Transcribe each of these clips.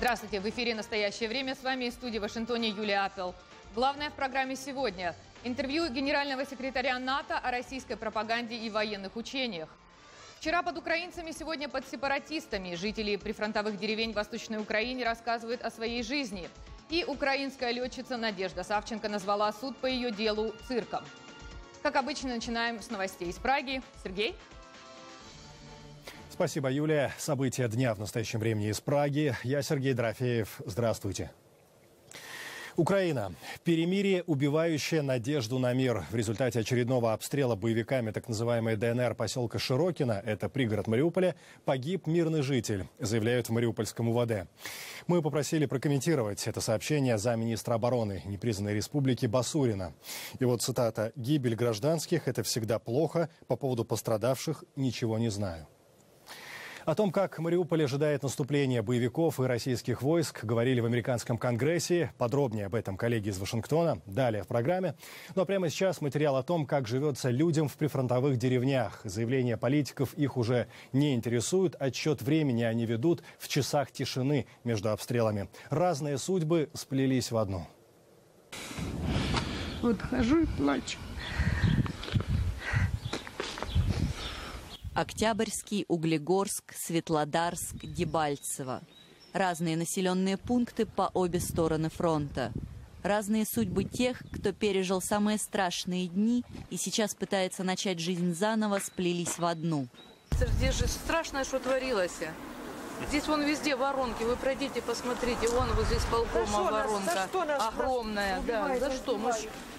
Здравствуйте, в эфире «Настоящее время». С вами из студии в Вашингтоне Юлия Аппел. Главное в программе сегодня. Интервью генерального секретаря НАТО о российской пропаганде и военных учениях. Вчера под украинцами, сегодня под сепаратистами. Жители прифронтовых деревень в Восточной Украине рассказывают о своей жизни. И украинская летчица Надежда Савченко назвала суд по ее делу цирком. Как обычно, начинаем с новостей из Праги. Сергей? Спасибо, Юлия. События дня в настоящем времени из Праги. Я Сергей Дорофеев. Здравствуйте. Украина. Перемирие, убивающее надежду на мир. В результате очередного обстрела боевиками так называемой ДНР поселка Широкино, это пригород Мариуполя, погиб мирный житель, заявляют в Мариупольском УВД. Мы попросили прокомментировать это сообщение замминистра обороны непризнанной республики Басурина. И вот цитата: «Гибель гражданских – это всегда плохо. По поводу пострадавших ничего не знаю». О том, как Мариуполь ожидает наступления боевиков и российских войск, говорили в американском Конгрессе. Подробнее об этом коллеги из Вашингтона. Далее в программе. Ну а прямо сейчас материал о том, как живется людям в прифронтовых деревнях. Заявления политиков их уже не интересуют. Отсчет времени они ведут в часах тишины между обстрелами. Разные судьбы сплелись в одну. Вот хожу и плачу. Октябрьский, Углегорск, Светлодарск, Дебальцево. Разные населенные пункты по обе стороны фронта. Разные судьбы тех, кто пережил самые страшные дни и сейчас пытается начать жизнь заново, сплелись в одну. Здесь же страшное, что творилось. Здесь вон везде воронки. Вы пройдите, посмотрите. Вон возле исполкома воронка. Огромная. Да, за что?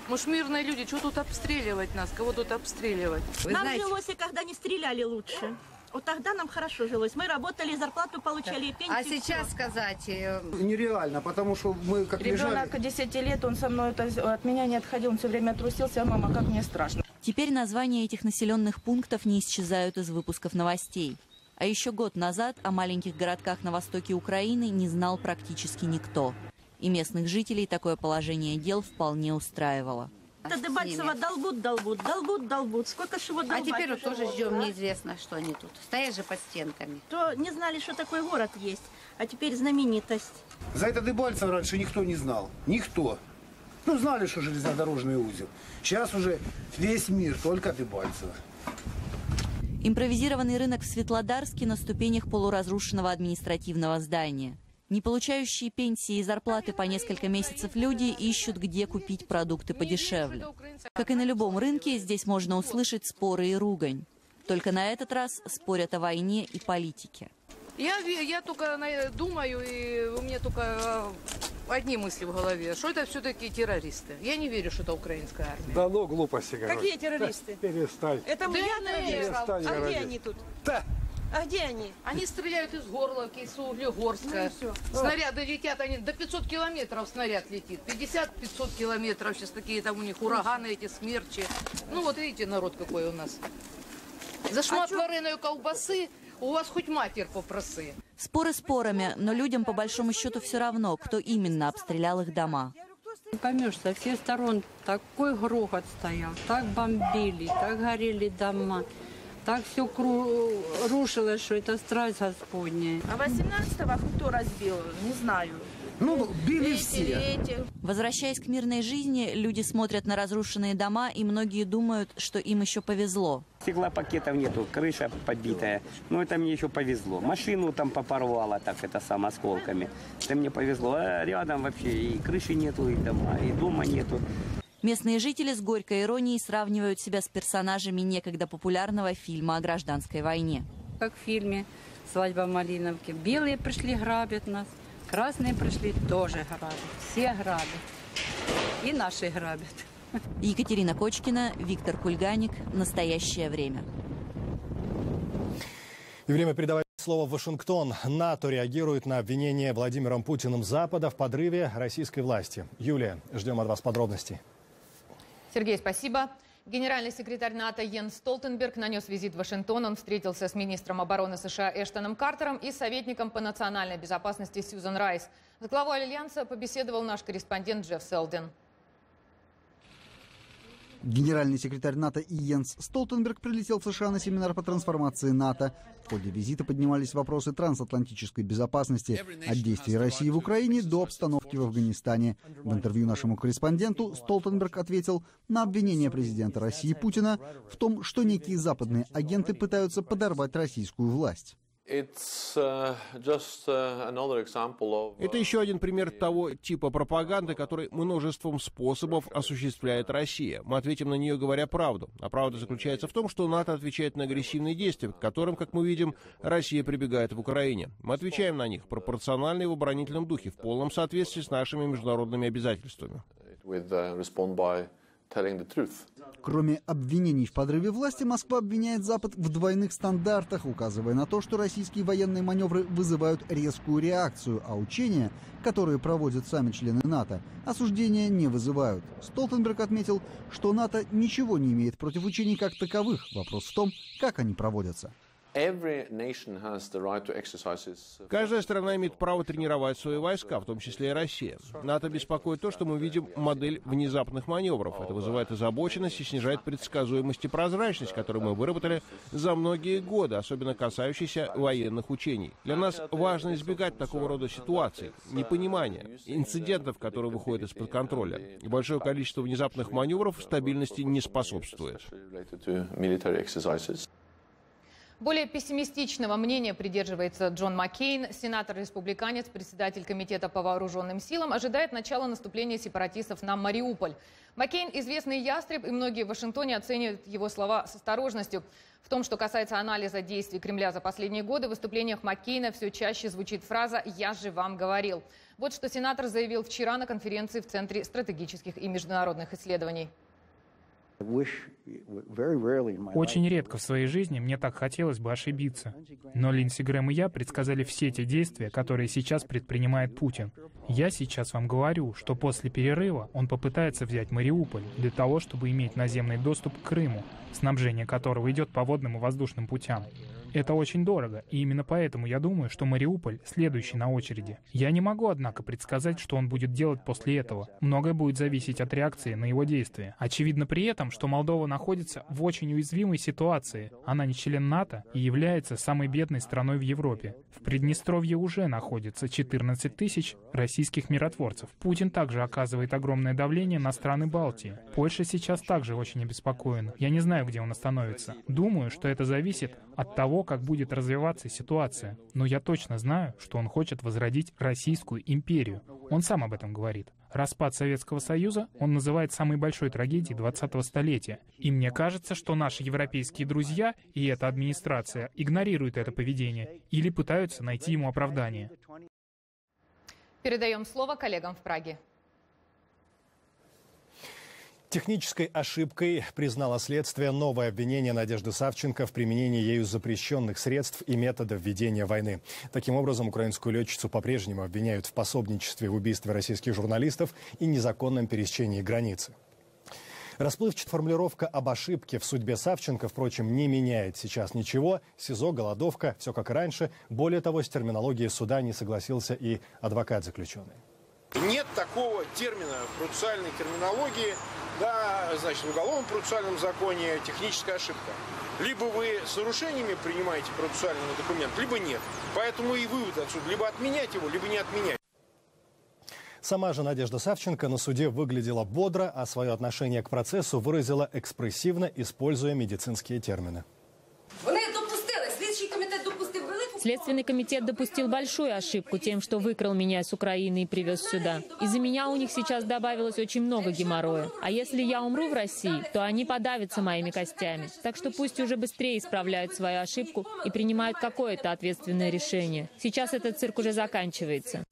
Мы ж мирные люди, что тут обстреливать нас? Кого тут обстреливать? Нам жилось, и когда не стреляли лучше. Вот тогда нам хорошо жилось. Мы работали, зарплату получали, и пенсию. А сейчас сказать... Нереально, потому что мы как Ребенок 10 лет, он со мной от меня не отходил, он все время трусился. А мама, как мне страшно. Теперь названия этих населенных пунктов не исчезают из выпусков новостей. А еще год назад о маленьких городках на востоке Украины не знал практически никто. И местных жителей такое положение дел вполне устраивало. Это Дебальцево долбут. Сколько ж его долбать? А теперь вот тоже ждем, неизвестно, что они тут. Стоят же под стенками. То не знали, что такой город есть, а теперь знаменитость. За это Дебальцево раньше никто не знал. Никто. Ну, знали, что железнодорожный узел. Сейчас уже весь мир только Дебальцево. Импровизированный рынок в Светлодарске на ступенях полуразрушенного административного здания. Не получающие пенсии и зарплаты по несколько месяцев люди ищут, где купить продукты подешевле. Как и на любом рынке, здесь можно услышать споры и ругань. Только на этот раз спорят о войне и политике. Я только думаю, и у меня только одни мысли в голове, что это все-таки террористы. Я не верю, что это украинская армия. Да ну, глупости, короче. Какие террористы? Да, перестань. Это мы Перестань, А где они тут? Да. А где они? Они стреляют из Горловки, из Углегорска. Снаряды летят, они до 500 километров снаряд летит. 50-500 километров. Сейчас такие там у них ураганы, эти смерчи. Ну вот видите, народ какой у нас. За шмат вареной колбасы у вас хоть матерь попроси. Споры спорами, но людям по большому счету все равно, кто именно обстрелял их дома. Не поймешь, со всех сторон такой грохот стоял, так бомбили, так горели дома. Так все рушилось, что это страсть Господня. А 18-го кто разбил? Не знаю. Ну, били все. Возвращаясь к мирной жизни, люди смотрят на разрушенные дома, и многие думают, что им еще повезло. Стеклопакетов нету, крыша побитая. Но это мне еще повезло. Машину там попорвало так, это сам, осколками. Это мне повезло. А рядом вообще и крыши нету, и дома, и дома нету. Местные жители с горькой иронией сравнивают себя с персонажами некогда популярного фильма о гражданской войне. Как в фильме «Свадьба в Малиновке». Белые пришли, грабят нас, красные пришли, тоже грабят. Все грабят. И наши грабят. Екатерина Кочкина, Виктор Кульганик. «Настоящее время». И время передавать слово в Вашингтон. НАТО реагирует на обвинение Владимиром Путиным Запада в подрыве российской власти. Юлия, ждем от вас подробностей. Сергей, спасибо. Генеральный секретарь НАТО Йенс Столтенберг нанес визит в Вашингтон. Он встретился с министром обороны США Эштоном Картером и советником по национальной безопасности Сьюзан Райс. С главой Альянса побеседовал наш корреспондент Джефф Селдин. Генеральный секретарь НАТО Йенс Столтенберг прилетел в США на семинар по трансформации НАТО. В ходе визита поднимались вопросы трансатлантической безопасности, от действий России в Украине до обстановки в Афганистане. В интервью нашему корреспонденту Столтенберг ответил на обвинение президента России Путина в том, что некие западные агенты пытаются подорвать российскую власть. Это еще один пример того типа пропаганды, который множеством способов осуществляет Россия. Мы ответим на нее, говоря правду. А правда заключается в том, что НАТО отвечает на агрессивные действия, к которым, как мы видим, Россия прибегает в Украине. Мы отвечаем на них пропорционально и в оборонительном духе, в полном соответствии с нашими международными обязательствами. Кроме обвинений в подрыве власти, Москва обвиняет Запад в двойных стандартах, указывая на то, что российские военные маневры вызывают резкую реакцию, а учения, которые проводят сами члены НАТО, осуждения не вызывают. Столтенберг отметил, что НАТО ничего не имеет против учений как таковых. Вопрос в том, как они проводятся. Каждая страна имеет право тренировать свои войска, в том числе и Россия. НАТО беспокоит то, что мы видим модель внезапных маневров. Это вызывает озабоченность и снижает предсказуемость и прозрачность, которую мы выработали за многие годы, особенно касающиеся военных учений. Для нас важно избегать такого рода ситуаций, непонимания, инцидентов, которые выходят из-под контроля. И большое количество внезапных маневров стабильности не способствует. Более пессимистичного мнения придерживается Джон Маккейн. Сенатор-республиканец, председатель комитета по вооруженным силам, ожидает начала наступления сепаратистов на Мариуполь. Маккейн – известный ястреб, и многие в Вашингтоне оценивают его слова с осторожностью. В том, что касается анализа действий Кремля за последние годы, в выступлениях Маккейна все чаще звучит фраза «я же вам говорил». Вот что сенатор заявил вчера на конференции в Центре стратегических и международных исследований. Очень редко в своей жизни мне так хотелось бы ошибиться. Но Линдси Грэм и я предсказали все те действия, которые сейчас предпринимает Путин. Я сейчас вам говорю, что после перерыва он попытается взять Мариуполь для того, чтобы иметь наземный доступ к Крыму, снабжение которого идет по водным и воздушным путям. Это очень дорого, и именно поэтому я думаю, что Мариуполь следующий на очереди. Я не могу, однако, предсказать, что он будет делать после этого. Многое будет зависеть от реакции на его действия. Очевидно при этом, что Молдова находится в очень уязвимой ситуации. Она не член НАТО и является самой бедной страной в Европе. В Приднестровье уже находится 14 тысяч российских миротворцев. Путин также оказывает огромное давление на страны Балтии. Польша сейчас также очень обеспокоена. Я не знаю, где он остановится. Думаю, что это зависит от того, как будет развиваться ситуация. Но я точно знаю, что он хочет возродить Российскую империю. Он сам об этом говорит. Распад Советского Союза он называет самой большой трагедией 20-го столетия. И мне кажется, что наши европейские друзья и эта администрация игнорируют это поведение или пытаются найти ему оправдание. Передаем слово коллегам в Праге. Технической ошибкой признало следствие новое обвинение Надежды Савченко в применении ею запрещенных средств и методов ведения войны. Таким образом, украинскую летчицу по-прежнему обвиняют в пособничестве в убийстве российских журналистов и незаконном пересечении границы. Расплывчатая формулировка об ошибке в судьбе Савченко, впрочем, не меняет сейчас ничего. СИЗО, голодовка, все как и раньше. Более того, с терминологией суда не согласился и адвокат заключенной. Нет такого термина в процессуальной терминологии, в уголовном процессуальном законе техническая ошибка. Либо вы с нарушениями принимаете процессуальный документ, либо нет. Поэтому и вывод отсюда: либо отменять его, либо не отменять. Сама же Надежда Савченко на суде выглядела бодро, а свое отношение к процессу выразила экспрессивно, используя медицинские термины. Следственный комитет допустил большую ошибку тем, что выкрал меня с Украины и привез сюда. Из-за меня у них сейчас добавилось очень много геморроя. А если я умру в России, то они подавятся моими костями. Так что пусть уже быстрее исправляют свою ошибку и принимают какое-то ответственное решение. Сейчас этот цирк уже заканчивается.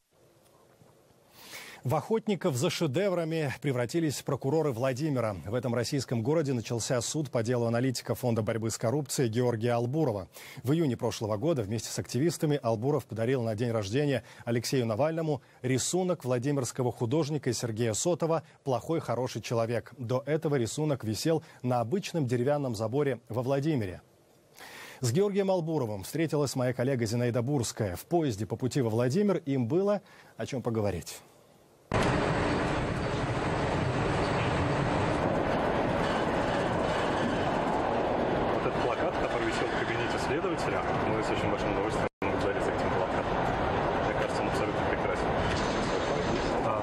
В охотников за шедеврами превратились прокуроры Владимира. В этом российском городе начался суд по делу аналитика Фонда борьбы с коррупцией Георгия Албурова. В июне прошлого года вместе с активистами Албуров подарил на день рождения Алексею Навальному рисунок владимирского художника Сергея Сотова «Плохой хороший человек». До этого рисунок висел на обычном деревянном заборе во Владимире. С Георгием Албуровым встретилась моя коллега Зинаида Бурская. В поезде по пути во Владимир им было о чем поговорить. исследователя. Мы с очень большим удовольствием наблюдали за этим плакатом. Мне кажется, он абсолютно прекрасен.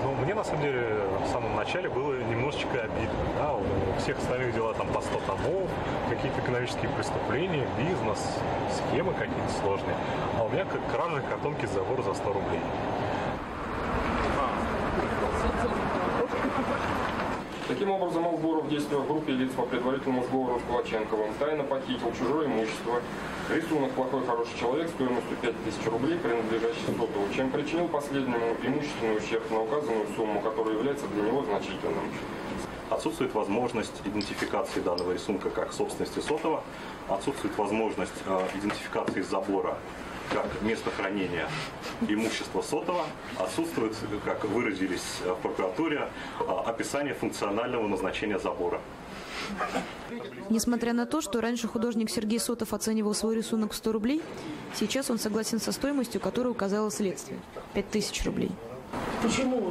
Но мне, на самом деле, в самом начале было немножечко обидно. Да? У всех остальных дела там по 100 томов, какие-то экономические преступления, бизнес, схемы какие-то сложные. А у меня как кража картонки с забора за 100 рублей. Таким образом, Албуров, действуя в группе лиц по предварительному сговору с Кулаченковым, тайно похитил чужое имущество, рисунок «Плохой хороший человек» стоимостью 5000 рублей, принадлежащий Сотову, чем причинил последнему имущественный ущерб на указанную сумму, которая является для него значительным. Отсутствует возможность идентификации данного рисунка как собственности Сотова, отсутствует возможность идентификации забора как место хранения имущества Сотова, отсутствует, как выразились в прокуратуре, описание функционального назначения забора. Несмотря на то, что раньше художник Сергей Сотов оценивал свой рисунок в 100 рублей, сейчас он согласен со стоимостью, которую указало следствие – 5000 рублей. Почему,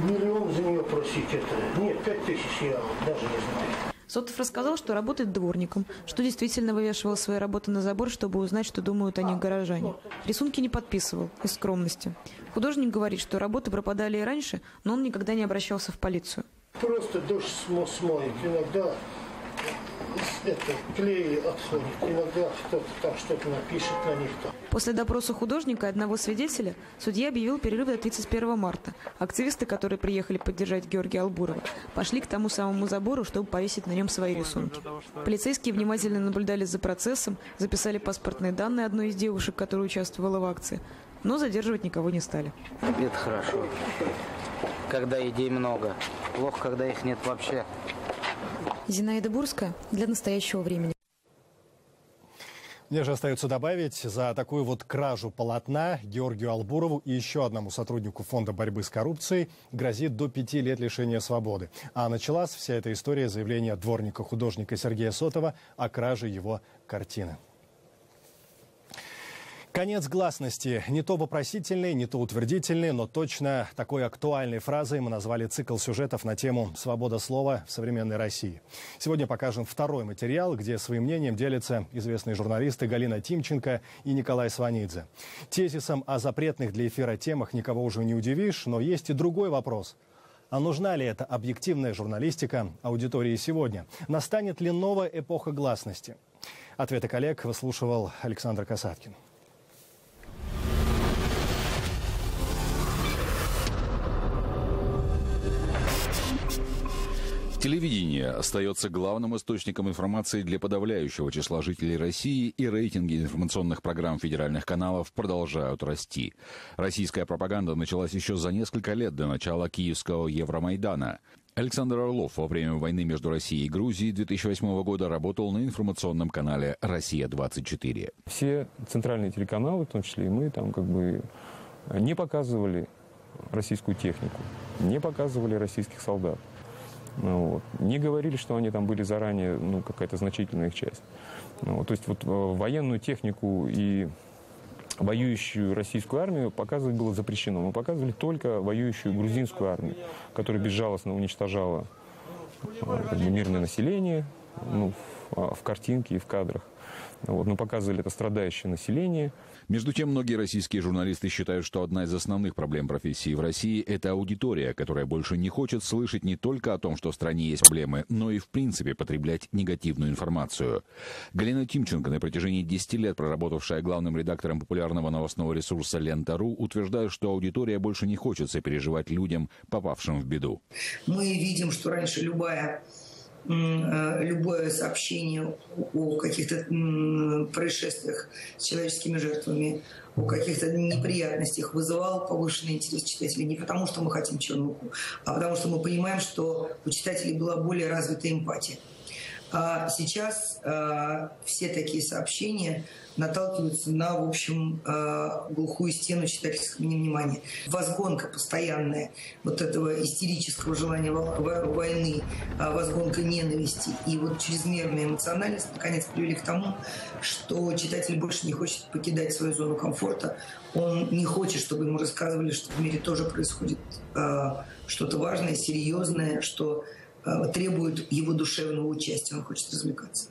миллион за нее просить это? Нет, 5000 я даже не знаю. Сотов рассказал, что работает дворником, что действительно вывешивал свои работы на забор, чтобы узнать, что думают о них горожане. Рисунки не подписывал, из скромности. Художник говорит, что работы пропадали и раньше, но он никогда не обращался в полицию. Просто дождь смоет, иногда клей отходит, иногда кто-то там что-то напишет на них. После допроса художника и одного свидетеля судья объявил перерыв до 31 марта. Активисты, которые приехали поддержать Георгия Албурова, пошли к тому самому забору, чтобы повесить на нем свои рисунки. Полицейские внимательно наблюдали за процессом, записали паспортные данные одной из девушек, которая участвовала в акции, но задерживать никого не стали. Это хорошо, когда идей много. Плохо, когда их нет вообще. Зинаида Бурская для настоящего времени. Мне же остается добавить, за такую вот кражу полотна Георгию Албурову и еще одному сотруднику Фонда борьбы с коррупцией грозит до 5 лет лишения свободы. А началась вся эта история заявления дворника-художника Сергея Сотова о краже его картины. Конец гласности. Не то вопросительный, не то утвердительный, но точно такой актуальной фразой мы назвали цикл сюжетов на тему «Свобода слова в современной России». Сегодня покажем второй материал, где своим мнением делятся известные журналисты Галина Тимченко и Николай Сванидзе. Тезисом о запретных для эфира темах никого уже не удивишь, но есть и другой вопрос. А нужна ли эта объективная журналистика аудитории сегодня? Настанет ли новая эпоха гласности? Ответы коллег выслушивал Александр Касаткин. Телевидение остается главным источником информации для подавляющего числа жителей России, и рейтинги информационных программ федеральных каналов продолжают расти. Российская пропаганда началась еще за несколько лет до начала киевского Евромайдана. Александр Орлов во время войны между Россией и Грузией 2008 года работал на информационном канале «Россия-24». Все центральные телеканалы, в том числе и мы, там не показывали российскую технику, не показывали российских солдат. Не говорили, что они там были заранее, какая-то значительная их часть. То есть военную технику и воюющую российскую армию показывать было запрещено. Мы показывали только воюющую грузинскую армию, которая безжалостно уничтожала мирное население в картинке и в кадрах. Мы показывали это страдающее население. Между тем, многие российские журналисты считают, что одна из основных проблем профессии в России – это аудитория, которая больше не хочет слышать не только о том, что в стране есть проблемы, но и в принципе потреблять негативную информацию. Галина Тимченко, на протяжении 10 лет проработавшая главным редактором популярного новостного ресурса «Лента.ру», утверждает, что аудитория больше не хочет сопереживать людям, попавшим в беду. Мы видим, что раньше любое сообщение о каких-то происшествиях с человеческими жертвами, о каких-то неприятностях вызывало повышенный интерес читателей не потому, что мы хотим чернуху, а потому что мы понимаем, что у читателей была более развита эмпатия. А сейчас все такие сообщения наталкиваются на, в общем, глухую стену читательского невнимания. Возгонка постоянная вот этого истерического желания войны, возгонка ненависти и чрезмерная эмоциональность наконец привели к тому, что читатель больше не хочет покидать свою зону комфорта. Он не хочет, чтобы ему рассказывали, что в мире тоже происходит что-то важное, серьезное, что требует его душевного участия. Он хочет развлекаться.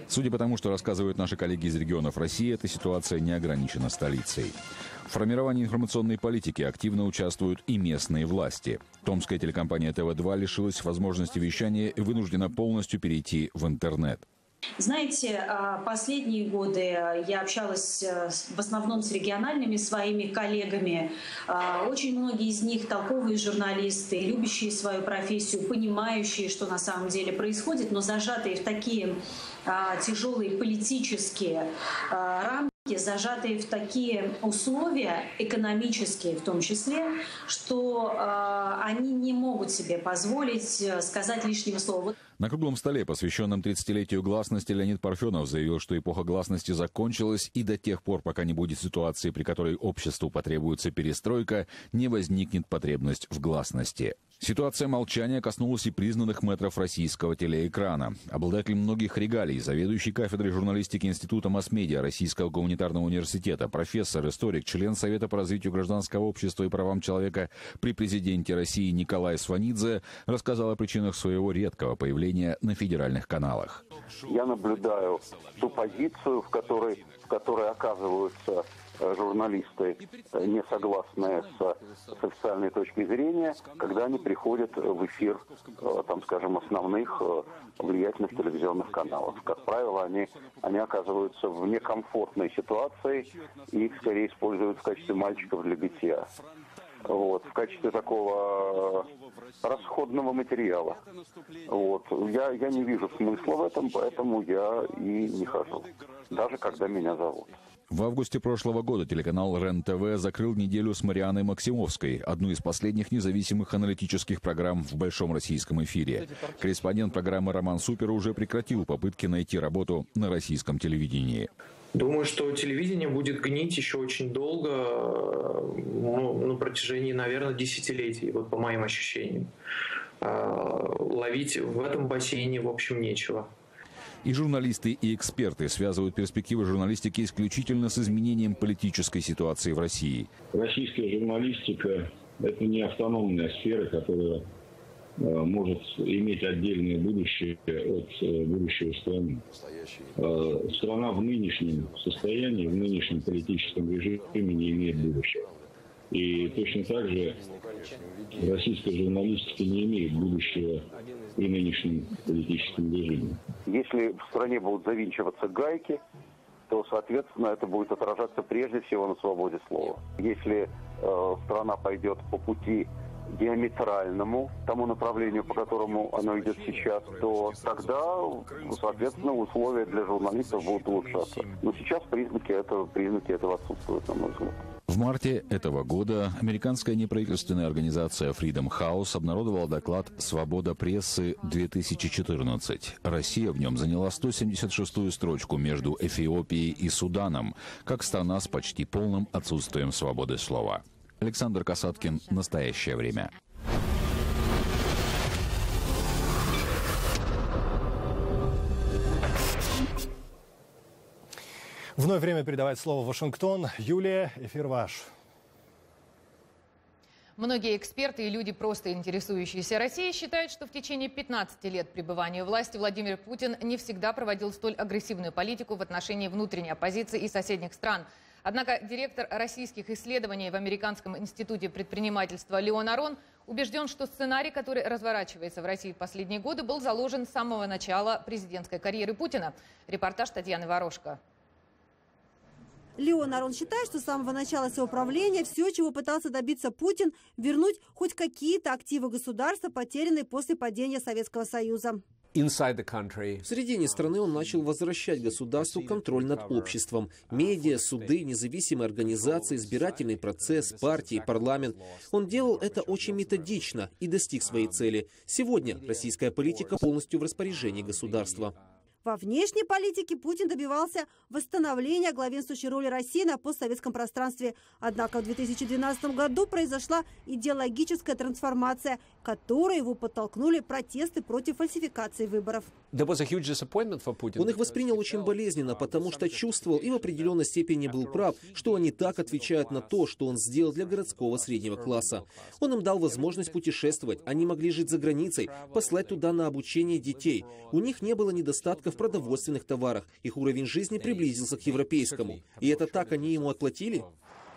Судя по тому, что рассказывают наши коллеги из регионов России, эта ситуация не ограничена столицей. В формировании информационной политики активно участвуют и местные власти. Томская телекомпания ТВ-2 лишилась возможности вещания и вынуждена полностью перейти в интернет. Знаете, последние годы я общалась в основном с региональными своими коллегами. Очень многие из них толковые журналисты, любящие свою профессию, понимающие, что на самом деле происходит, но зажатые в такие тяжелые политические рамки, зажатые в такие условия, экономические в том числе, что они не могут себе позволить сказать лишнего слова. На круглом столе, посвященном 30-летию гласности, Леонид Парфенов заявил, что эпоха гласности закончилась, и до тех пор, пока не будет ситуации, при которой обществу потребуется перестройка, не возникнет потребность в гласности. Ситуация молчания коснулась и признанных мэтров российского телеэкрана. Обладатель многих регалий, заведующий кафедрой журналистики Института масс-медиа Российского гуманитарного университета, профессор, историк, член Совета по развитию гражданского общества и правам человека при президенте России Николай Сванидзе рассказал о причинах своего редкого появления на федеральных каналах. Я наблюдаю ту позицию, в которой оказываются журналисты, не согласные с официальной точки зрения, когда они приходят в эфир, там, скажем, основных влиятельных телевизионных каналов. Как правило, они оказываются в некомфортной ситуации и их скорее используют в качестве мальчиков для битья. Вот, в качестве такого расходного материала. Вот. Я не вижу смысла в этом, поэтому я и не хожу, даже когда меня зовут. В августе прошлого года телеканал РЕН-ТВ закрыл неделю с Марианной Максимовской, одну из последних независимых аналитических программ в большом российском эфире. Корреспондент программы Роман Супер уже прекратил попытки найти работу на российском телевидении. Думаю, что телевидение будет гнить еще очень долго, на протяжении, наверное, десятилетий, вот по моим ощущениям. Ловить в этом бассейне, в общем, нечего. И журналисты, и эксперты связывают перспективы журналистики исключительно с изменением политической ситуации в России. Российская журналистика – это не автономная сфера, которая может иметь отдельное будущее от будущего страны. Страна в нынешнем состоянии, в нынешнем политическом режиме не имеет будущего. И точно так же российская журналистика не имеет будущего при нынешнем политическом режиме. Если в стране будут завинчиваться гайки, то, соответственно, это будет отражаться прежде всего на свободе слова. Если страна пойдет по пути диаметральному тому направлению, по которому оно идет сейчас, то тогда, соответственно, условия для журналистов будут улучшаться. Но сейчас признаки этого отсутствуют, на мой взгляд. В марте этого года американская неправительственная организация Freedom House обнародовала доклад «Свобода прессы-2014». Россия в нем заняла 176-ю строчку между Эфиопией и Суданом, как страна с почти полным отсутствием свободы слова. Александр Касаткин. Настоящее время. Вновь время передавать слово в Вашингтон. Юлия, эфир ваш. Многие эксперты и люди, просто интересующиеся Россией, считают, что в течение 15 лет пребывания у власти Владимир Путин не всегда проводил столь агрессивную политику в отношении внутренней оппозиции и соседних стран. Однако директор российских исследований в Американском институте предпринимательства Леон Арон убежден, что сценарий, который разворачивается в России в последние годы, был заложен с самого начала президентской карьеры Путина. Репортаж Татьяны Ворожко. Леон Арон считает, что с самого начала своего правления все, чего пытался добиться Путин, вернуть хоть какие-то активы государства, потерянные после падения Советского Союза. В середине страны он начал возвращать государству контроль над обществом. Медиа, суды, независимые организации, избирательный процесс, партии, парламент. Он делал это очень методично и достиг своей цели. Сегодня российская политика полностью в распоряжении государства. Во внешней политике Путин добивался восстановления главенствующей роли России на постсоветском пространстве. Однако в 2012 году произошла идеологическая трансформация, которой его подтолкнули протесты против фальсификации выборов. Он их воспринял очень болезненно, потому что чувствовал и в определенной степени был прав, что они так отвечают на то, что он сделал для городского среднего класса. Он им дал возможность путешествовать, они могли жить за границей, послать туда на обучение детей. У них не было недостатков в продовольственных товарах. Их уровень жизни приблизился к европейскому. И это так они ему отплатили?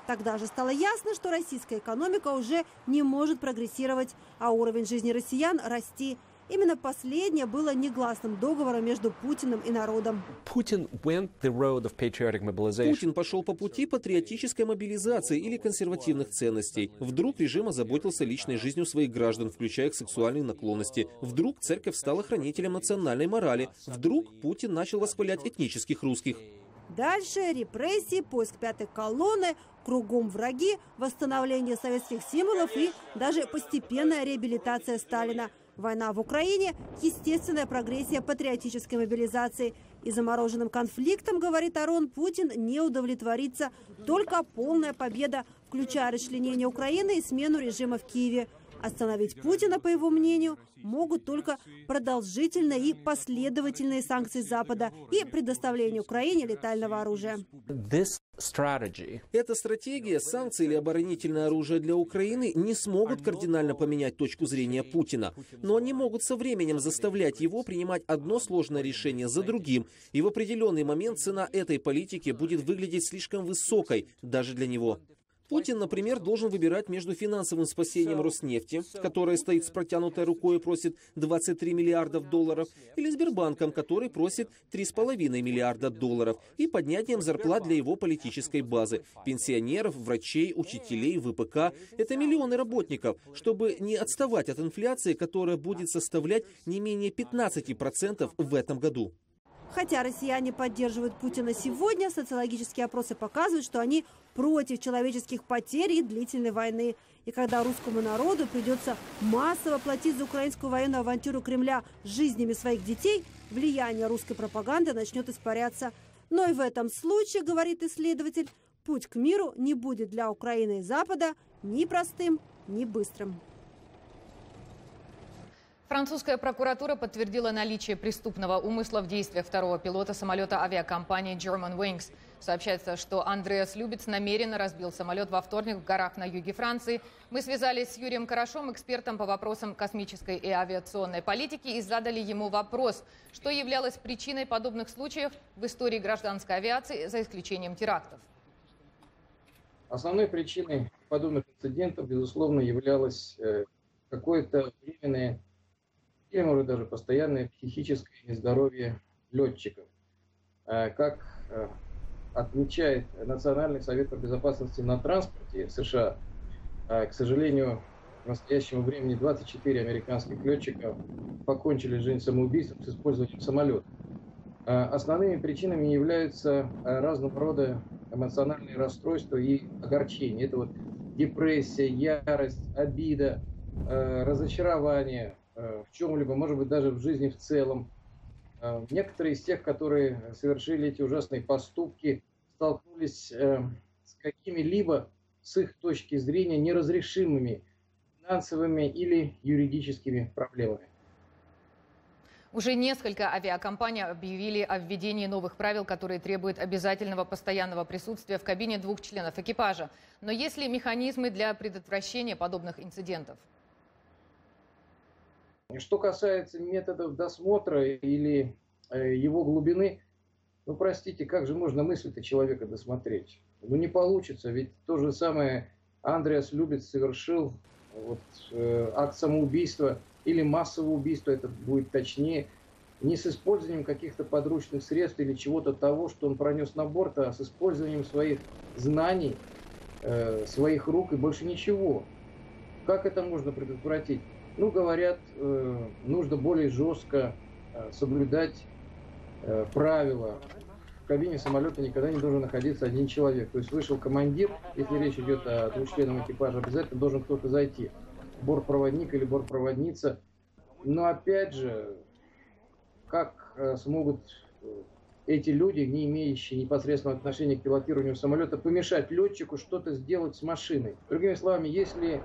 Тогда же стало ясно, что российская экономика уже не может прогрессировать, а уровень жизни россиян расти. Именно последнее было негласным договором между Путиным и народом. Путин пошел по пути патриотической мобилизации или консервативных ценностей. Вдруг режим озаботился личной жизнью своих граждан, включая их сексуальные наклонности. Вдруг церковь стала хранителем национальной морали. Вдруг Путин начал восхвалять этнических русских. Дальше репрессии, поиск пятой колонны, кругом враги, восстановление советских символов и даже постепенная реабилитация Сталина. Война в Украине – естественная прогрессия патриотической мобилизации. И замороженным конфликтом, говорит Арон, Путин не удовлетворится. Только полная победа, включая расчленение Украины и смену режима в Киеве. Остановить Путина, по его мнению, могут только продолжительные и последовательные санкции Запада и предоставление Украине летального оружия. Эта стратегия, санкции или оборонительное оружие для Украины не смогут кардинально поменять точку зрения Путина. Но они могут со временем заставлять его принимать одно сложное решение за другим. И в определенный момент цена этой политики будет выглядеть слишком высокой даже для него. Путин, например, должен выбирать между финансовым спасением Роснефти, которая стоит с протянутой рукой и просит $23 миллиардов, или Сбербанком, который просит $3,5 миллиарда, и поднятием зарплат для его политической базы. Пенсионеров, врачей, учителей, ВПК – это миллионы работников, чтобы не отставать от инфляции, которая будет составлять не менее 15% в этом году. Хотя россияне поддерживают Путина сегодня, социологические опросы показывают, что они против человеческих потерь и длительной войны. И когда русскому народу придется массово платить за украинскую военную авантюру Кремля жизнями своих детей, влияние русской пропаганды начнет испаряться. Но и в этом случае, говорит исследователь, путь к миру не будет для Украины и Запада ни простым, ни быстрым. Французская прокуратура подтвердила наличие преступного умысла в действиях второго пилота самолета авиакомпании Germanwings. Сообщается, что Андреас Любец намеренно разбил самолет во вторник в горах на юге Франции. Мы связались с Юрием Карашом, экспертом по вопросам космической и авиационной политики, и задали ему вопрос, что являлось причиной подобных случаев в истории гражданской авиации, за исключением терактов. Основной причиной подобных инцидентов, безусловно, являлось какое-то временное или, может, даже постоянное психическое нездоровье летчиков. Как отмечает Национальный совет по безопасности на транспорте США, к сожалению, в настоящее время 24 американских летчика покончили жизнь самоубийством с использованием самолета. Основными причинами являются разного рода эмоциональные расстройства и огорчения. Это вот депрессия, ярость, обида, разочарование в чем-либо, может быть, даже в жизни в целом. Некоторые из тех, которые совершили эти ужасные поступки, столкнулись с какими-либо, с их точки зрения, неразрешимыми финансовыми или юридическими проблемами. Уже несколько авиакомпаний объявили о введении новых правил, которые требуют обязательного постоянного присутствия в кабине 2 членов экипажа. Но есть ли механизмы для предотвращения подобных инцидентов? Что касается методов досмотра или его глубины, ну, простите, как же можно мысли-то человека досмотреть? Ну, не получится, ведь то же самое Андреас Любец совершил акт самоубийства или массового убийства, это будет точнее, не с использованием каких-то подручных средств или чего-то того, что он пронес на борт, а с использованием своих знаний, своих рук и больше ничего. Как это можно предотвратить? Ну, говорят, нужно более жестко соблюдать правила. В кабине самолета никогда не должен находиться один человек. То есть вышел командир, если речь идет о 2-членном экипаже, обязательно должен кто-то зайти. Бортпроводник или бортпроводница. Но опять же, как смогут эти люди, не имеющие непосредственного отношения к пилотированию самолета, помешать летчику что-то сделать с машиной? Другими словами, если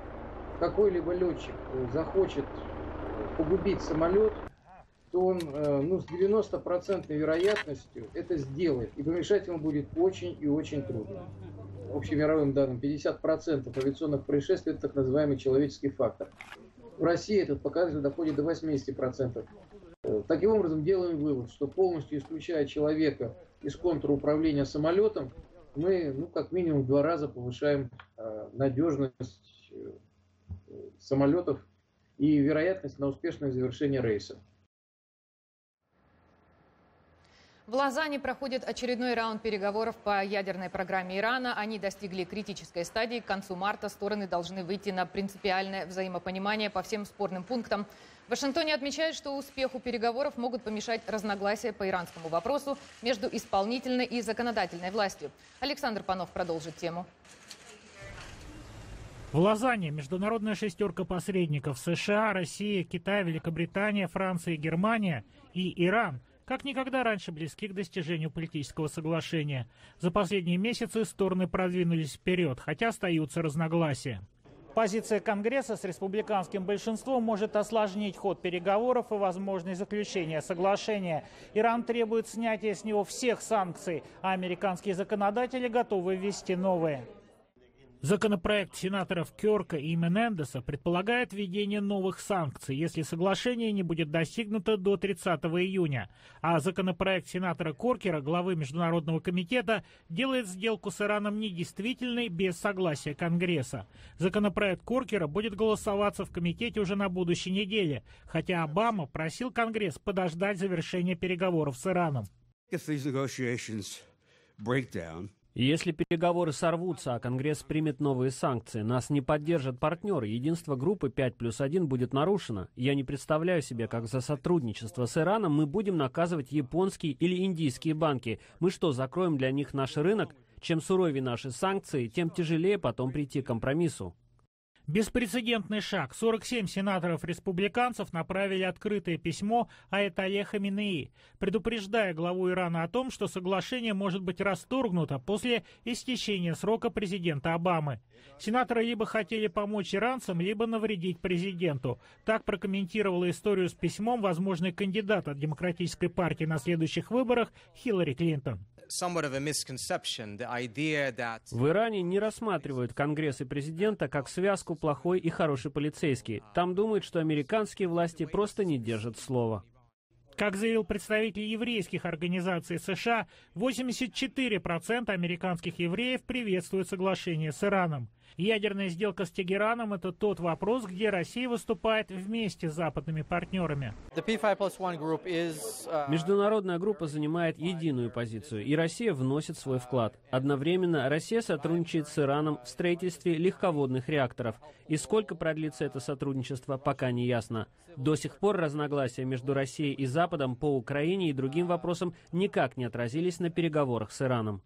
какой-либо летчик захочет погубить самолет, то он с 90% вероятностью это сделает. И помешать ему будет очень и очень трудно. Общемировым данным 50% авиационных происшествий – это так называемый человеческий фактор. В России этот показатель доходит до 80%. Таким образом, делаем вывод, что полностью исключая человека из контура управления самолетом, мы, как минимум, в 2 раза повышаем надежность самолетов и вероятность на успешное завершение рейса. В Лозанне проходит очередной раунд переговоров по ядерной программе Ирана. Они достигли критической стадии. К концу марта стороны должны выйти на принципиальное взаимопонимание по всем спорным пунктам. В Вашингтоне отмечают, что успеху переговоров могут помешать разногласия по иранскому вопросу между исполнительной и законодательной властью. Александр Панов продолжит тему. В Лозанне международная шестерка посредников США, Россия, Китай, Великобритания, Франция, Германия и Иран как никогда раньше близки к достижению политического соглашения. За последние месяцы стороны продвинулись вперед, хотя остаются разногласия. Позиция Конгресса с республиканским большинством может осложнить ход переговоров и возможность заключения соглашения. Иран требует снятия с него всех санкций, а американские законодатели готовы ввести новые. Законопроект сенаторов Кёрка и Менендеса предполагает введение новых санкций, если соглашение не будет достигнуто до 30 июня. А законопроект сенатора Коркера, главы Международного комитета, делает сделку с Ираном недействительной без согласия Конгресса. Законопроект Коркера будет голосоваться в комитете уже на будущей неделе, хотя Обама просил Конгресс подождать завершения переговоров с Ираном. Если переговоры сорвутся, а Конгресс примет новые санкции, нас не поддержат партнеры, единство группы 5+1 будет нарушено. Я не представляю себе, как за сотрудничество с Ираном мы будем наказывать японские или индийские банки. Мы что, закроем для них наш рынок? Чем суровее наши санкции, тем тяжелее потом прийти к компромиссу. Беспрецедентный шаг. 47 сенаторов-республиканцев направили открытое письмо Аятолле Хаменеи, предупреждая главу Ирана о том, что соглашение может быть расторгнуто после истечения срока президента Обамы. Сенаторы либо хотели помочь иранцам, либо навредить президенту. Так прокомментировала историю с письмом возможный кандидат от Демократической партии на следующих выборах Хиллари Клинтон. В Иране не рассматривают Конгресс и президента как связку плохой и хороший полицейский. Там думают, что американские власти просто не держат слова. Как заявил представитель еврейских организаций США, 84% американских евреев приветствуют соглашение с Ираном. Ядерная сделка с Тегераном – это тот вопрос, где Россия выступает вместе с западными партнерами. Международная группа занимает единую позицию, и Россия вносит свой вклад. Одновременно Россия сотрудничает с Ираном в строительстве легководных реакторов. И сколько продлится это сотрудничество, пока не ясно. До сих пор разногласия между Россией и Западом по Украине и другим вопросам никак не отразились на переговорах с Ираном.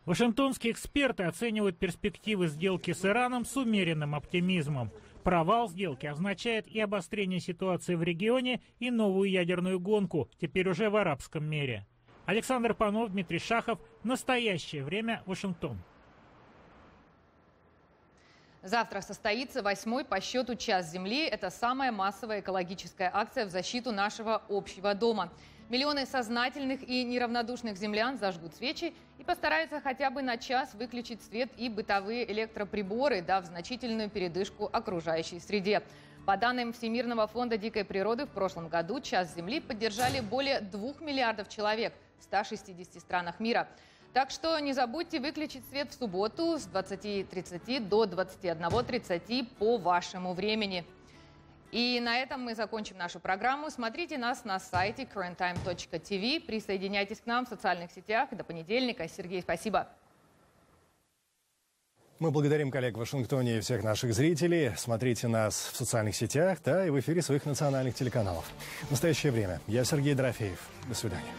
Вашингтонские эксперты оценивают перспективы сделки с Ираном с умеренным оптимизмом. Провал сделки означает и обострение ситуации в регионе, и новую ядерную гонку, теперь уже в арабском мире. Александр Панов, Дмитрий Шахов. Настоящее время. Вашингтон. Завтра состоится 8-й по счету «Час Земли». Это самая массовая экологическая акция в защиту нашего общего дома. Миллионы сознательных и неравнодушных землян зажгут свечи и постараются хотя бы на час выключить свет и бытовые электроприборы, дав значительную передышку окружающей среде. По данным Всемирного фонда дикой природы, в прошлом году «Час Земли» поддержали более 2 миллиардов человек в 160 странах мира. Так что не забудьте выключить свет в субботу с 20:30 до 21:30 по вашему времени. И на этом мы закончим нашу программу. Смотрите нас на сайте currenttime.tv. Присоединяйтесь к нам в социальных сетях. До понедельника. Сергей, спасибо. Мы благодарим коллег в Вашингтоне и всех наших зрителей. Смотрите нас в социальных сетях, да, и в эфире своих национальных телеканалов. В настоящее время. Я Сергей Дорофеев. До свидания.